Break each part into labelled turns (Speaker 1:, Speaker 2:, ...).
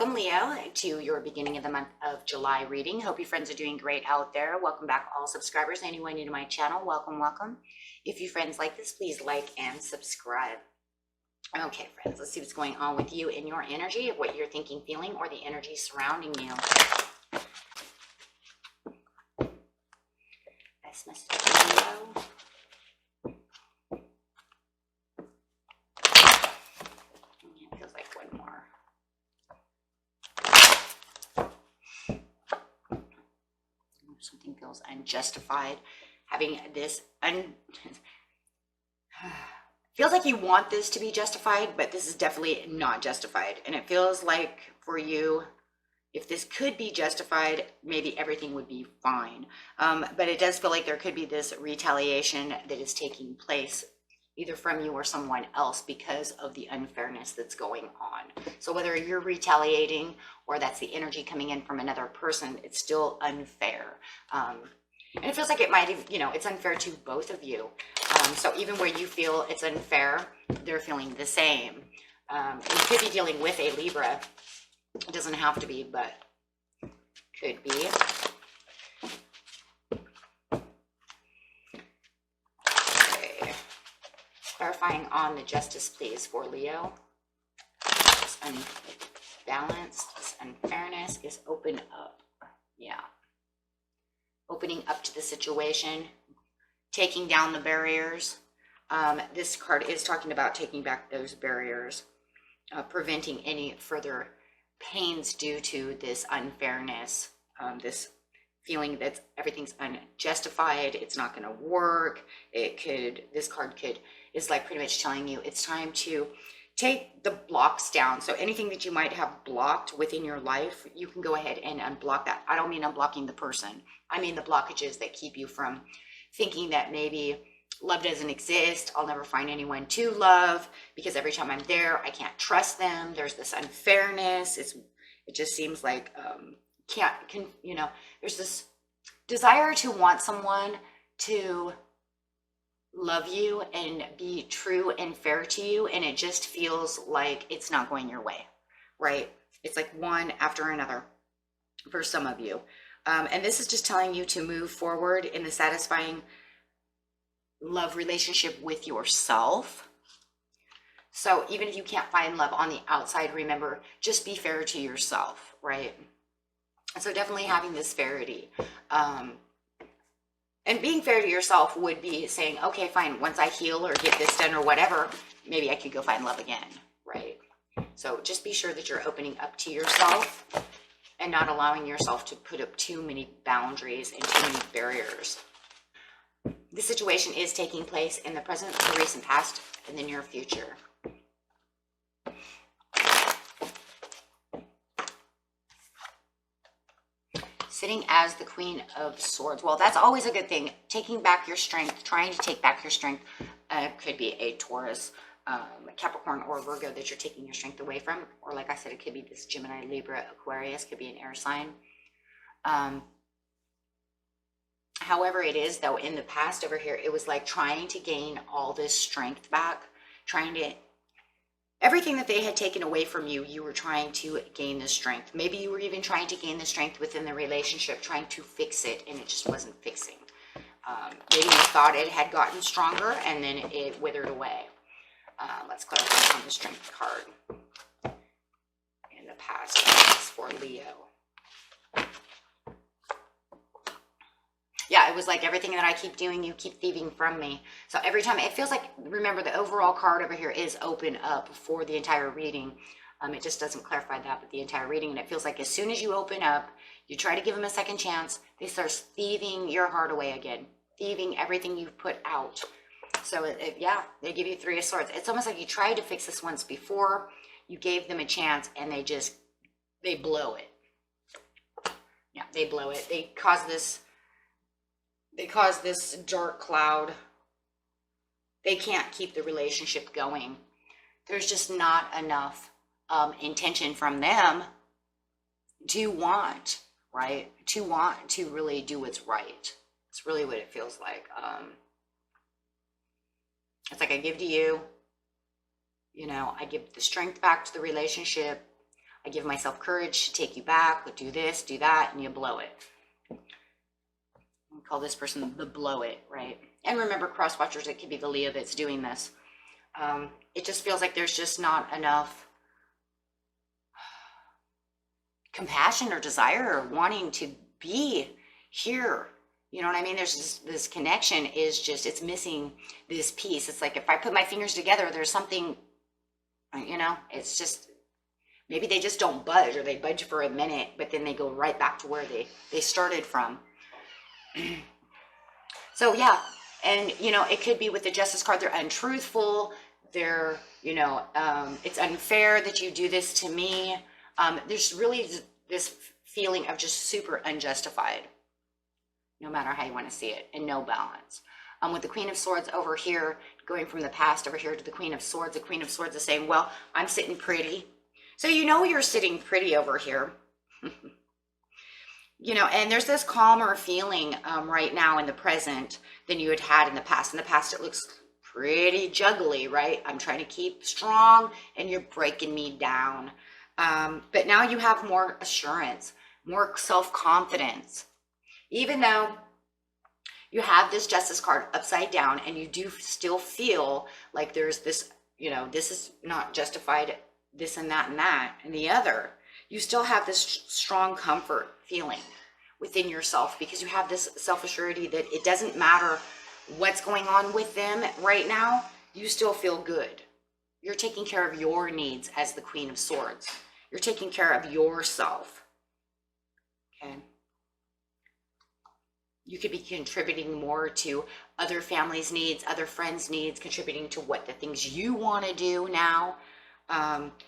Speaker 1: Welcome, Leo, to your beginning of the month of July reading. Hope you friends are doing great out there. Welcome back, all subscribers. Anyone new to my channel, welcome. If you friends like this, please like and subscribe. Okay, friends, let's see what's going on with you in your energy, what you're thinking, feeling, or the energy surrounding you. Best message, Leo. It feels like one more. Something feels unjustified. Having this feels like you want this to be justified, but this is definitely not justified. And it feels like for you, if this could be justified, maybe everything would be fine. But it does feel like there could be this retaliation that is taking place either from you or someone else because of the unfairness that's going on. So whether you're retaliating or that's the energy coming in from another person, it's still unfair. And it feels like it might, it's unfair to both of you. So even where you feel it's unfair, they're feeling the same. You could be dealing with a Libra. It doesn't have to be, but could be. Okay. Clarifying on the justice, please, for Leo. This unbalance, this unfairness is open up. Yeah. Opening up to the situation, taking down the barriers. This card is talking about taking back those barriers, preventing any further pains due to this unfairness, this feeling that everything's unjustified, it's not going to work. This card is like pretty much telling you it's time to take the blocks down. So anything that you might have blocked within your life, you can go ahead and unblock that. I don't mean unblocking the person. I mean the blockages that keep you from thinking that maybe love doesn't exist. I'll never find anyone to love because every time I'm there, I can't trust them. There's this unfairness. It just seems like, there's this desire to want someone to love you and be true and fair to you, and it just feels like it's not going your way, right? It's like one after another for some of you. And this is just telling you to move forward in the satisfying love relationship with yourself. So even if you can't find love on the outside, remember, just be fair to yourself, right? So definitely having this fairity. And being fair to yourself would be saying, okay, fine, once I heal or get this done or whatever, maybe I could go find love again, right? So just be sure that you're opening up to yourself and not allowing yourself to put up too many boundaries and too many barriers. This situation is taking place in the present, the recent past, and the near future. Sitting as the Queen of Swords. Well, that's always a good thing. Taking back your strength, trying to take back your strength. Could be a Taurus, Capricorn, or Virgo that you're taking your strength away from. Or like I said, it could be this Gemini, Libra, Aquarius. Could be an air sign. However it is, though, in the past over here, it was like trying to gain all this strength back. Everything that they had taken away from you, you were trying to gain the strength. Maybe you were even trying to gain the strength within the relationship, trying to fix it, and it just wasn't fixing. Maybe you thought it had gotten stronger, and then it withered away. Let's clarify on the strength card. In the past, for Leo. Yeah, it was like everything that I keep doing, you keep thieving from me. So every time, it feels like, remember, the overall card over here is open up for the entire reading. It just doesn't clarify that, but the entire reading. And it feels like as soon as you open up, you try to give them a second chance, they start thieving your heart away again. Thieving everything you've put out. So, yeah, they give you Three of Swords. It's almost like you tried to fix this once before. You gave them a chance, and they blow it. Yeah, they blow it. They cause this dark cloud. They can't keep the relationship going. There's just not enough intention from them to want, right? To want to really do what's right. It's really what it feels like. It's like I give to you, I give the strength back to the relationship. I give myself courage to take you back, do this, do that, and you blow it. We call this person the blow it, right? And remember, cross watchers, it could be the Leo that's doing this. It just feels like there's just not enough compassion or desire or wanting to be here. You know what I mean? There's just, this connection is just, it's missing this piece. It's like if I put my fingers together, there's something, you know, it's just, maybe they just don't budge, or they budge for a minute, but then they go right back to where they started from. So yeah, and you know, it could be with the Justice card, they're untruthful, they're, you know, it's unfair that you do this to me. There's really this feeling of just super unjustified, no matter how you want to see it, and no balance. With the Queen of Swords over here, going from the past over here to the Queen of Swords is saying, well, I'm sitting pretty. So you know you're sitting pretty over here. You know, and there's this calmer feeling right now in the present than you had had in the past. In the past, it looks pretty juggly, right? I'm trying to keep strong and you're breaking me down. But now you have more assurance, more self-confidence. Even though you have this Justice card upside down and you do still feel like there's this, you know, this is not justified, this and that and the other, you still have this strong comfort feeling within yourself, because you have this self-assurity that it doesn't matter what's going on with them right now, you still feel good. You're taking care of your needs as the Queen of Swords. You're taking care of yourself. Okay. You could be contributing more to other families' needs, other friends' needs, contributing to what the things you want to do now,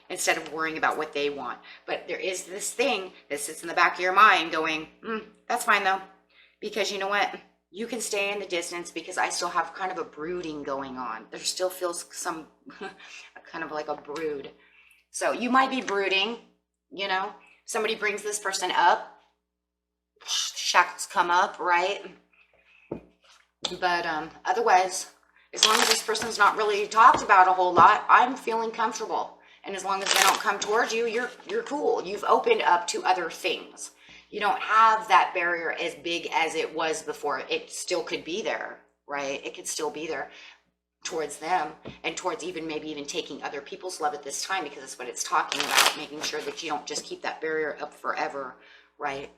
Speaker 1: instead of worrying about what they want. But there is this thing that sits in the back of your mind going, that's fine though, because you know what? You can stay in the distance because I still have kind of a brooding going on. There still feels some kind of like a brood. So you might be brooding, you know, somebody brings this person up, shackles come up, right? But otherwise, as long as this person's not really talked about a whole lot, I'm feeling comfortable. And as long as they don't come towards you, you're cool. You've opened up to other things. You don't have that barrier as big as it was before. It still could be there, right? It could still be there towards them, and towards maybe even taking other people's love at this time, because that's what it's talking about, making sure that you don't just keep that barrier up forever, right?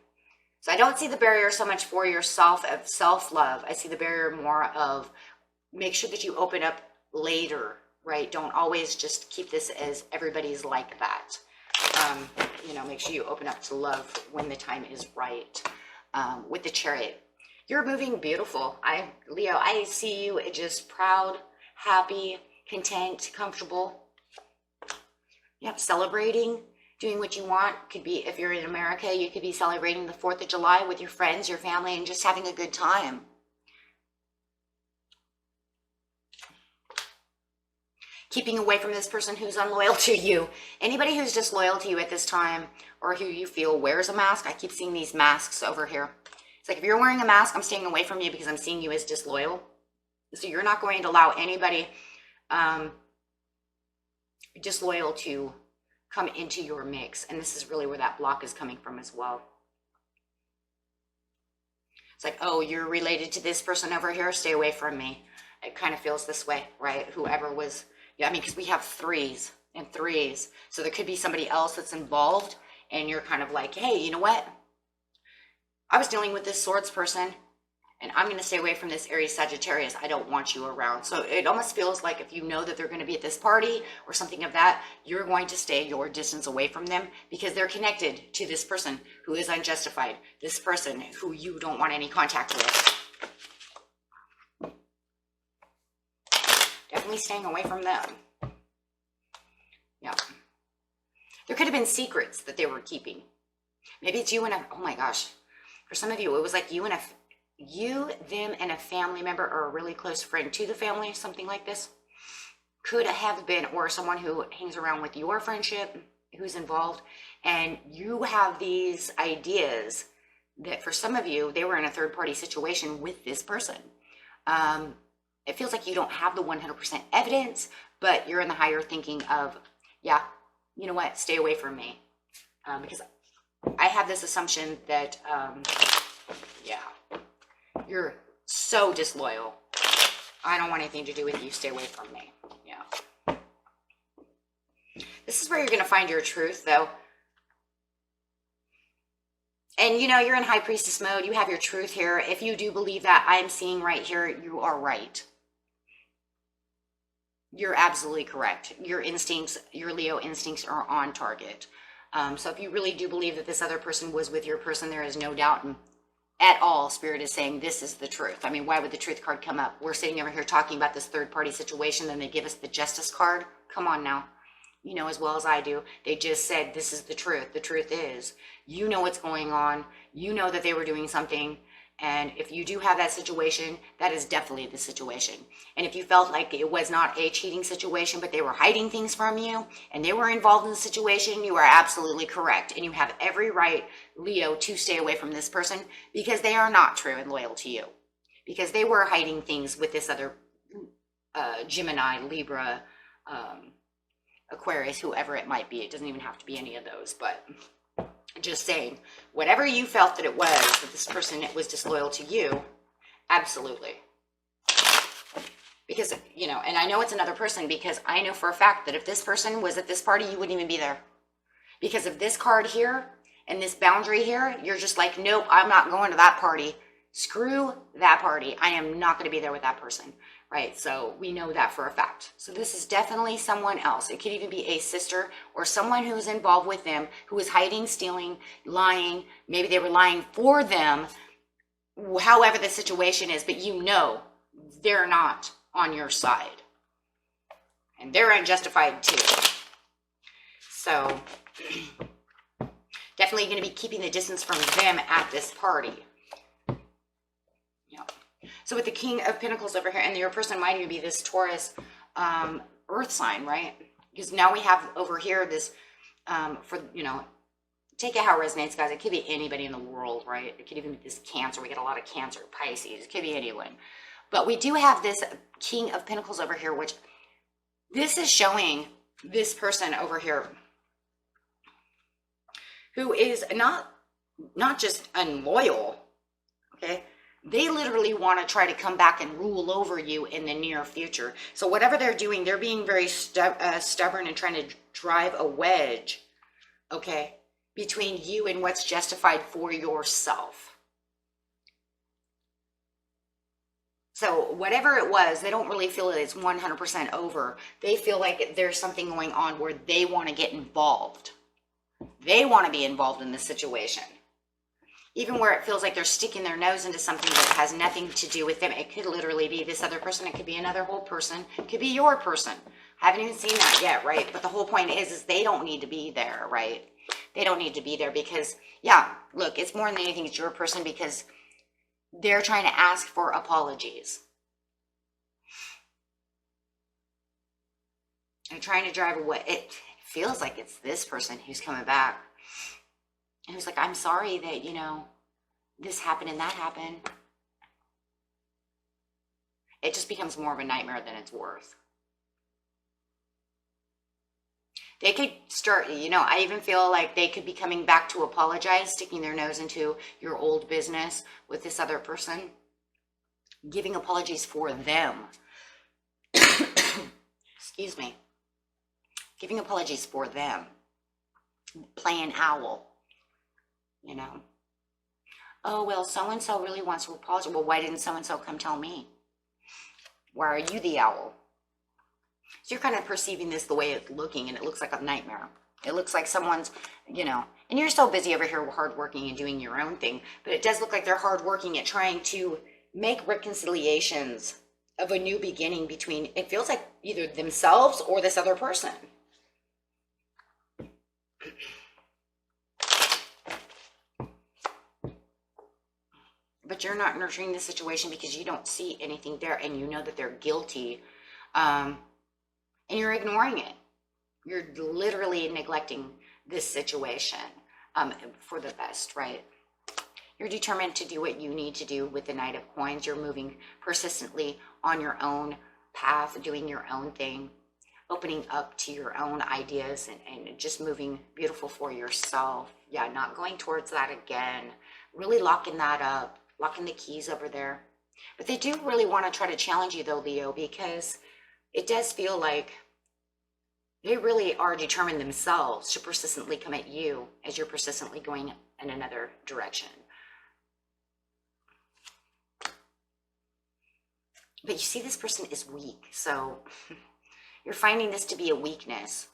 Speaker 1: So I don't see the barrier so much for yourself of self-love. I see the barrier more of make sure that you open up later, right? Don't always just keep this as everybody's like that. You know, make sure you open up to love when the time is right. With the Chariot, you're moving beautiful. Leo, I see you just proud, happy, content, comfortable. Yep, celebrating, doing what you want. Could be, if you're in America, you could be celebrating the 4th of July with your friends, your family, and just having a good time. Keeping away from this person who's unloyal to you. Anybody who's disloyal to you at this time, or who you feel wears a mask. I keep seeing these masks over here. It's like, if you're wearing a mask, I'm staying away from you because I'm seeing you as disloyal. So you're not going to allow anybody disloyal to come into your mix. And this is really where that block is coming from as well. It's like, oh, you're related to this person over here, stay away from me. It kind of feels this way, right? Whoever was, yeah, I mean, because we have threes and threes. So there could be somebody else that's involved, and you're kind of like, hey, you know what? I was dealing with this Swords person, and I'm going to stay away from this Aries Sagittarius. I don't want you around. So it almost feels like if you know that they're going to be at this party or something of that, you're going to stay your distance away from them because they're connected to this person who is unjustified, this person who you don't want any contact with. Definitely staying away from them. Yeah. There could have been secrets that they were keeping. Maybe it's you and a, oh my gosh. For some of you, it was like you, them and a family member or a really close friend to the family, something like this. Could have been, or someone who hangs around with your friendship, who's involved. And you have these ideas that for some of you, they were in a third party situation with this person. It feels like you don't have the 100% evidence, but you're in the higher thinking of, yeah, you know what, stay away from me. because I have this assumption that, yeah, you're so disloyal. I don't want anything to do with you. Stay away from me. Yeah. This is where you're going to find your truth, though. And, you know, you're in high priestess mode. You have your truth here. If you do believe that I'm seeing right here, you are right. You're absolutely correct. Your instincts, your Leo instincts are on target. So if you really do believe that this other person was with your person, there is no doubt at all. Spirit is saying this is the truth. I mean, why would the truth card come up? We're sitting over here talking about this third party situation. Then they give us the justice card. Come on now. You know as well as I do. They just said this is the truth. The truth is, you know what's going on. You know that they were doing something. And if you do have that situation, that is definitely the situation. And if you felt like it was not a cheating situation, but they were hiding things from you and they were involved in the situation, you are absolutely correct. And you have every right, Leo, to stay away from this person because they are not true and loyal to you. Because they were hiding things with this other Gemini, Libra, Aquarius, whoever it might be. It doesn't even have to be any of those, but just saying, whatever you felt that it was, that this person was disloyal to you, absolutely. Because, you know, and I know it's another person because I know for a fact that if this person was at this party, you wouldn't even be there. Because of this card here and this boundary here, you're just like, nope, I'm not going to that party. Screw that party. I am not going to be there with that person. Right, so we know that for a fact. So this is definitely someone else. It could even be a sister or someone who's involved with them, who is hiding, stealing, lying. Maybe they were lying for them, however the situation is, but you know they're not on your side. And they're unjustified too. So definitely going to be keeping the distance from them at this party. Yeah. So with the King of Pentacles over here, and your person might even be this Taurus earth sign, right? Because now we have over here this, for, you know, take it how it resonates, guys. It could be anybody in the world, right? It could even be this Cancer. We get a lot of Cancer, Pisces. It could be anyone. But we do have this King of Pentacles over here, which this is showing this person over here who is not just unloyal, okay? They literally want to try to come back and rule over you in the near future. So whatever they're doing, they're being very stubborn and trying to drive a wedge, okay, between you and what's justified for yourself. So whatever it was, they don't really feel that it's 100% over. They feel like there's something going on where they want to get involved. They want to be involved in this situation. Even where it feels like they're sticking their nose into something that has nothing to do with them. It could literally be this other person. It could be another whole person. It could be your person. I haven't even seen that yet, right? But the whole point is they don't need to be there, right? They don't need to be there because, yeah, look, it's more than anything, it's your person because they're trying to ask for apologies. They're trying to drive away. It feels like it's this person who's coming back. And who's like, I'm sorry that, you know, this happened and that happened. It just becomes more of a nightmare than it's worth. They could start, you know, I even feel like they could be coming back to apologize, sticking their nose into your old business with this other person, giving apologies for them. Excuse me. Giving apologies for them. Playing owl. You know, oh, well, so-and-so really wants to apologize. Well, why didn't so-and-so come tell me? Why are you the owl? So you're kind of perceiving this the way it's looking, and it looks like a nightmare. It looks like someone's, you know, and you're so busy over here hardworking and doing your own thing, but it does look like they're hardworking at trying to make reconciliations of a new beginning between, it feels like either themselves or this other person. But you're not nurturing the situation because you don't see anything there and you know that they're guilty. And you're ignoring it. You're literally neglecting this situation for the best, right? You're determined to do what you need to do with the Knight of Coins. You're moving persistently on your own path, doing your own thing. opening up to your own ideas and just moving beautiful for yourself. Yeah, not going towards that again. Really locking that up, locking the keys over there. But they do really want to try to challenge you though, Leo, because it does feel like they really are determined themselves to persistently come at you as you're persistently going in another direction. But you see, this person is weak. So you're finding this to be a weakness.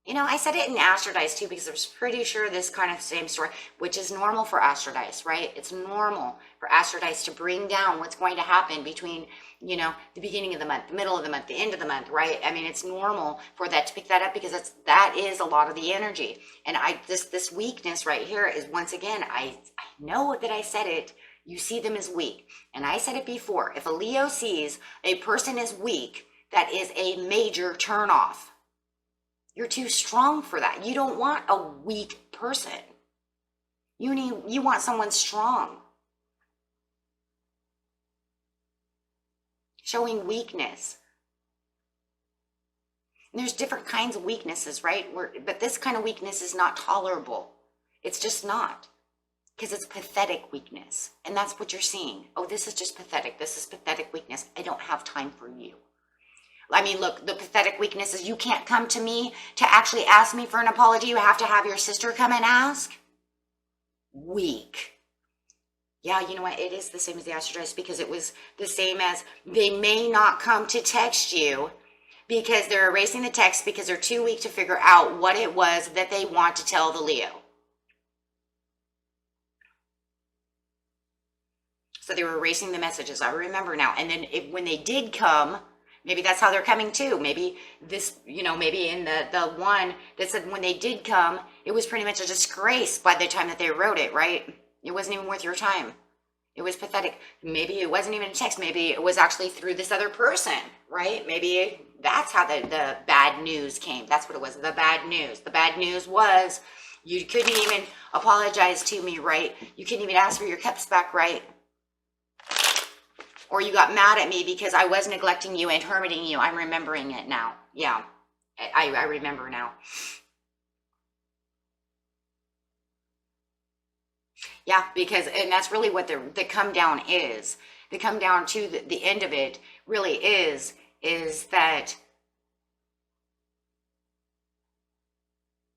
Speaker 1: You know, I said it in Astrodice too, because I was pretty sure this kind of same story, which is normal for Astrodice, right? It's normal for Astrodice to bring down what's going to happen between, you know, the beginning of the month, the middle of the month, the end of the month, right? I mean, it's normal for that to pick that up, because that is a lot of the energy. And this weakness right here is, once again, I know that I said it, you see them as weak. And I said it before, if a Leo sees a person as weak, that is a major turnoff. You're too strong for that. You don't want a weak person. You want someone strong. Showing weakness. And there's different kinds of weaknesses, right? But this kind of weakness is not tolerable. It's just not. Because it's pathetic weakness. And that's what you're seeing. Oh, this is just pathetic. This is pathetic weakness. I don't have time for you. I mean, look, the pathetic weakness is you can't come to me to actually ask me for an apology. You have to have your sister come and ask. Weak. Yeah, you know what? It is the same as the Astrodice, because it was the same as they may not come to text you because they're erasing the text because they're too weak to figure out what it was that they want to tell the Leo. So they were erasing the messages. I remember now. And then when they did come, maybe that's how they're coming too. Maybe this, you know, maybe in the one that said when they did come, it was pretty much a disgrace by the time that they wrote it, right? It wasn't even worth your time. It was pathetic. Maybe it wasn't even a text. Maybe it was actually through this other person, right? Maybe that's how the bad news came. That's what it was, the bad news. The bad news was you couldn't even apologize to me, right? You couldn't even ask for your cups back, right? Or you got mad at me because I was neglecting you and hermiting you. I'm remembering it now. Yeah, I remember now. Yeah, because, and that's really what the come down is. The come down to the end of it really is that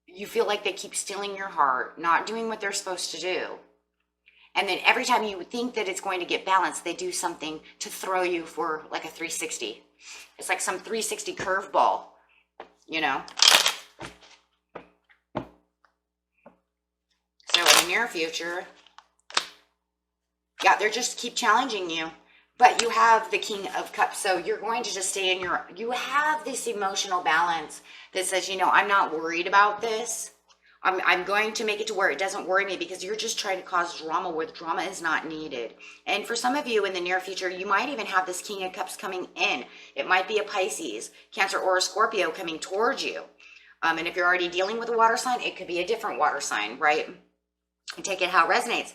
Speaker 1: you feel like they keep stealing your heart, not doing what they're supposed to do. And then every time you think that it's going to get balanced, they do something to throw you for like a 360. It's like some 360 curveball, you know? So in the near future, yeah, they're just keep challenging you. But you have the King of Cups, so you're going to just stay in you have this emotional balance that says, you know, I'm not worried about this. I'm going to make it to where it doesn't worry me, because you're just trying to cause drama where the drama is not needed. And for some of you in the near future, you might even have this King of Cups coming in. It might be a Pisces, Cancer, or a Scorpio coming towards you. And if you're already dealing with a water sign, it could be a different water sign, right? And take it how it resonates.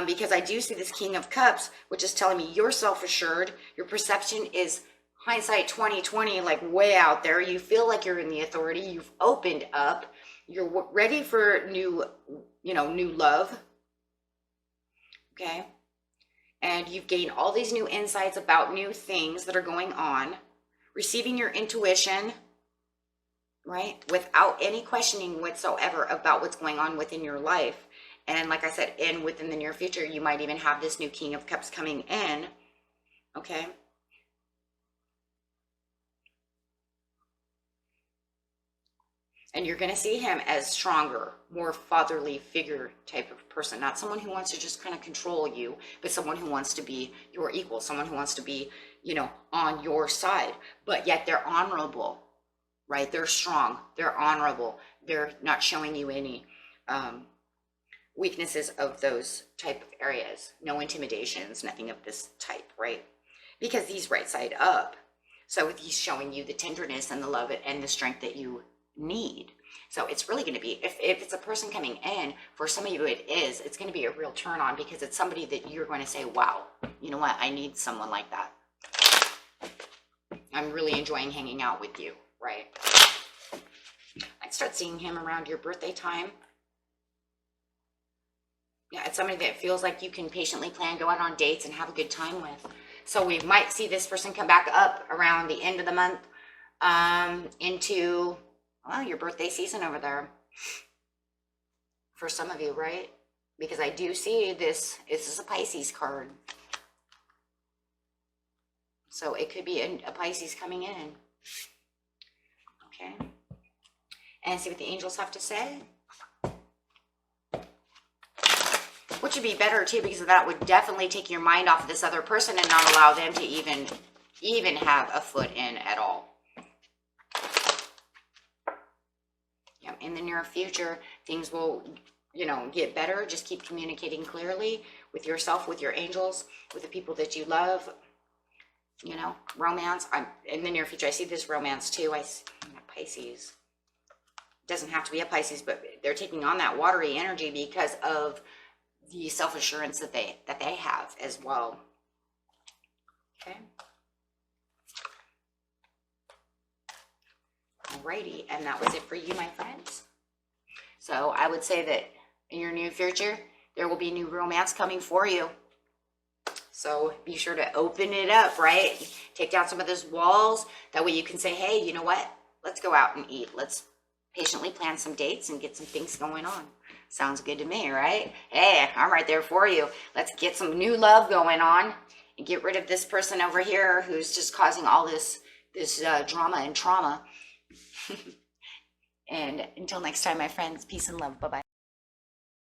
Speaker 1: Because I do see this King of Cups, which is telling me you're self-assured. Your perception is hindsight 2020, like way out there. You feel like you're in the authority. You've opened up. You're ready for new love. Okay. And you've gained all these new insights about new things that are going on. Receiving your intuition, right? Without any questioning whatsoever about what's going on within your life. And like I said, within the near future, you might even have this new King of Cups coming in. Okay. And you're going to see him as stronger, more fatherly figure type of person. Not someone who wants to just kind of control you, but someone who wants to be your equal. Someone who wants to be, on your side. But yet they're honorable, right? They're strong. They're honorable. They're not showing you any weaknesses of those type of areas. No intimidations, nothing of this type, right? Because he's right side up. So he's showing you the tenderness and the love and the strength that you need. So it's really going to be, if it's a person coming in, for some of you it's going to be a real turn on, because it's somebody that you're going to say, wow, you know what, I need someone like that. I'm really enjoying hanging out with you, right? I'd start seeing him around your birthday time. Yeah, it's somebody that feels like you can patiently plan, go out on dates, and have a good time with. So we might see this person come back up around the end of the month into, well, your birthday season over there. For some of you, right? Because I do see this is a Pisces card. So it could be a Pisces coming in. Okay. And see what the angels have to say. Which would be better too, because that would definitely take your mind off of this other person and not allow them to even have a foot in at all. Yeah, in the near future, things will, you know, get better. Just keep communicating clearly with yourself, with your angels, with the people that you love. You know, romance. In the near future, I see this romance too. I see Pisces. It doesn't have to be a Pisces, but they're taking on that watery energy because of the self-assurance that they have as well. Okay. Alrighty, and that was it for you, my friends. So I would say that in your near future, there will be new romance coming for you. So be sure to open it up, right? Take down some of those walls. That way you can say, hey, you know what? Let's go out and eat. Let's patiently plan some dates and get some things going on. Sounds good to me, right? Hey, I'm right there for you. Let's get some new love going on and get rid of this person over here who's just causing all this drama and trauma. And until next time, my friends, peace and love. Bye-bye.